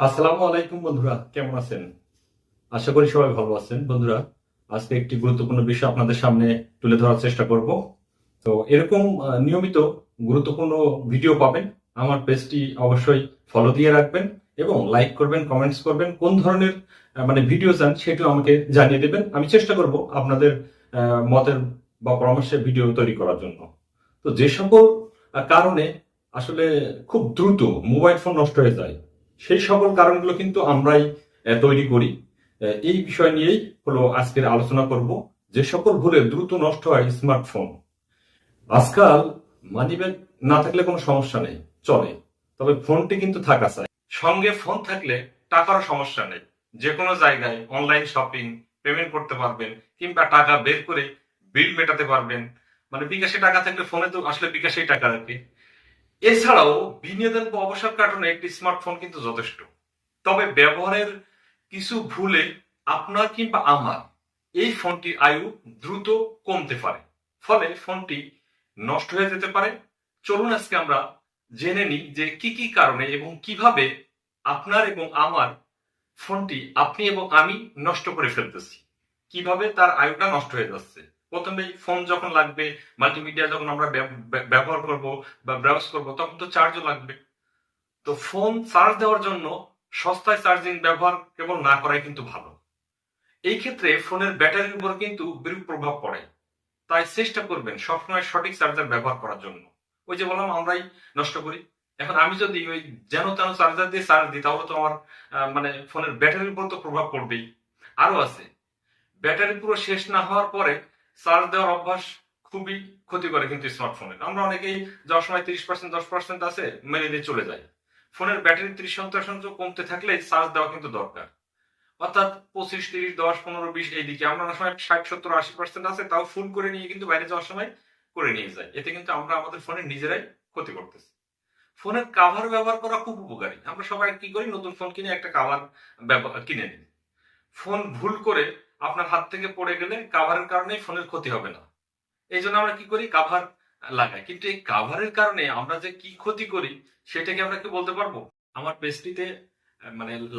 আসসালামু আলাইকুম বন্ধুরা, কেমন আছেন? আশা করি সবাই ভালো আছেন। বন্ধুরা, আজকে একটি গুরুত্বপূর্ণ বিষয় আপনাদের সামনে তুলে ধরার চেষ্টা করব। তো এরকম নিয়মিত গুরুত্বপূর্ণ ভিডিও পাবেন। আমার পেজটি অবশ্যই ফলো দিয়ে রাখবেন এবং লাইক করবেন, কমেন্টস করবেন। কোন ধরনের ভিডিও চান সেটিও আমাকে জানিয়ে দেবেন। আমি চেষ্টা করব আপনাদের মতের বা পরামর্শের ভিডিও তৈরি করার জন্য। তো যে সকল কারণে আসলে খুব দ্রুত মোবাইল ফোন নষ্ট হয়ে যায়, সেই সকল কারণগুলো কিন্তু আমরাই তৈরি করি। এই বিষয় নিয়েই হলো আজকের আলোচনা করব। যে সকল ভুলে দ্রুত নষ্ট হয় স্মার্টফোন। আজকাল মানিব্যাগ না থাকলে কোনো সমস্যা নেই, চলে, তবে ফোনটি কিন্তু থাকা চাই। সঙ্গে ফোন থাকলে টাকারও সমস্যা নেই। যে কোনো জায়গায় অনলাইন শপিং, পেমেন্ট করতে পারবেন, কিংবা টাকা বের করে বিল মেটাতে পারবেন। বিকাশে টাকা থাকলে ফোনে তো আসলে বিকাশেই টাকা রাখে। এছাড়াও বিনোদন বা অবসর কাটানো একটি স্মার্টফোন কিন্তু যথেষ্ট। তবে ব্যবহারের কিছু ভুলে আপনার কিংবা আমার এই ফোনটির আয়ু দ্রুত কমতে পারে, ফলে ফোনটি নষ্ট হয়ে যেতে পারে। চলুন আজকে আমরা জেনে নিই যে কি কি কারণে এবং কিভাবে আপনার এবং আমার ফোনটি আপনি এবং আমি নষ্ট করে ফেলতেছি, কিভাবে তার আয়ুটা নষ্ট হয়ে যাচ্ছে। প্রথমে ফোন যখন লাগবে, মাল্টিমিডিয়া যখন আমরা ব্যবহার করব বা ব্রাউজ করব, তখন তো চার্জও লাগবে। তো ফোন চার্জ দেওয়ার জন্য সস্তায় চার্জিং ব্যবহার কেবল না করাই কিন্তু ভালো। এই ক্ষেত্রে ফোনের ব্যাটারির উপর কিন্তু বিরূপ প্রভাব পড়ে। তাই চেষ্টা করবেন সবসময় সঠিক চার্জার ব্যবহার করার জন্য। ওই যে বললাম, আমরাই নষ্ট করি। এখন আমি যদি ওই যেন তেন চার্জার দিয়ে চার্জ দিই, তাহলে তো আমার ফোনের ব্যাটারির উপর তো প্রভাব পড়বেই। আরো আছে, ব্যাটারি পুরো শেষ না হওয়ার পরে চার্জ দেওয়ার অভ্যাস খুবই ক্ষতি করে কিন্তু স্মার্টফোনের। আমরা অনেকেই যাওয়ার সময় 30%, 10% আছে মেনে দিয়ে চলে যায়। ফোনের ব্যাটারি 30% কমতে থাকলে চার্জ দেওয়া কিন্তু দরকার। অর্থাৎ 25, 30, 10, 15, 20 এইদিকে আমরা অনেক সময় 60, 70, 80% আছে তাও ফুল করে নিয়ে কিন্তু বাইরে যাওয়ার সময় করে নিয়ে যাই। এতে কিন্তু আমরা আমাদের ফোনের নিজেরাই ক্ষতি করতেছি। ফোনের কাভার ব্যবহার করা খুব উপকারী। আমরা সবাই কি করি, নতুন ফোন কিনে একটা কাভার কিনে নিই। ফোন ভুল করে আপনার হাত থেকে পড়ে গেলে কাভারের কারণেই ফোনের ক্ষতি হবে না। এই জন্য আমরা কি করি, কাভার লাগাই। কিন্তু এই কাভারের কারণে আমরা যে কি ক্ষতি করি সেটা কি আমরা কি বলতে পারবো? আমার পেজটিতে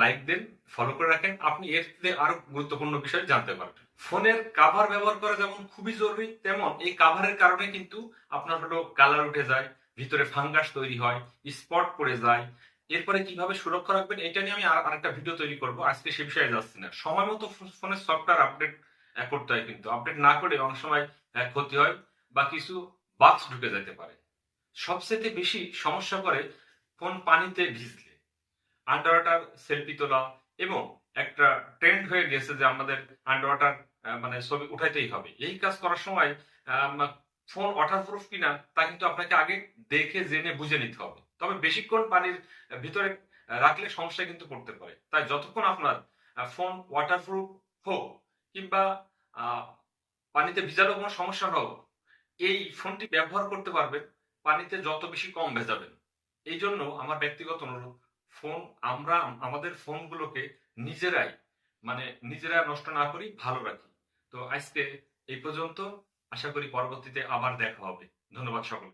লাইক দেন, ফলো করে রাখেন, আপনি এর থেকে আরো গুরুত্বপূর্ণ বিষয় জানতে পারবেন। ফোনের কাভার ব্যবহার করা যেমন খুবই জরুরি, তেমন এই কাভারের কারণে কিন্তু আপনার হলো কালার উঠে যায়, ভিতরে ফাঙ্গাস তৈরি হয়, স্পট পড়ে যায়। এরপরে কিভাবে সুরক্ষা রাখবেন এটা নিয়ে আমি আরেকটা ভিডিও তৈরি করব, আজকে সে বিষয়ে যাচ্ছি না। সময় মতো ফোনের সফটওয়্যার আপডেট করতে হয়, কিন্তু আপডেট না করে অনেক সময় ক্ষতি হয় বা কিছু বাগস ঢুকে যেতে পারে। সবচেয়ে বেশি সমস্যা করে ফোন পানিতে ভিজলে। আন্ডার ওয়াটার সেলফি তোলা এবং একটা ট্রেন্ড হয়ে গেছে যে আমাদের আন্ডার ওয়াটার ছবি উঠাইতেই হবে। এই কাজ করার সময় ফোন ওয়াটারপ্রুফ কিনা তা কিন্তু আপনাকে আগে দেখে জেনে বুঝে নিতে হবে। তবে বেশিক্ষণ পানির ভিতরে রাখলে সমস্যা কিন্তু পড়তে পারে। তাই যতক্ষণ আপনার ফোন ওয়াটারপ্রুফ হোক কিংবা আহ, পানিতে ভিজারও কোনো সমস্যা না হোক, এই ফোনটি ব্যবহার করতে পারবেন পানিতে যত বেশি কম ভেজাবেন। এই জন্য আমার ব্যক্তিগত অনুরোধ, ফোন আমরা আমাদের ফোনগুলোকে নিজেরাই নিজেরা নষ্ট না করি, ভালো রাখি। তো আজকে এই পর্যন্ত। আশা করি পরবর্তীতে আবার দেখা হবে। ধন্যবাদ সকল।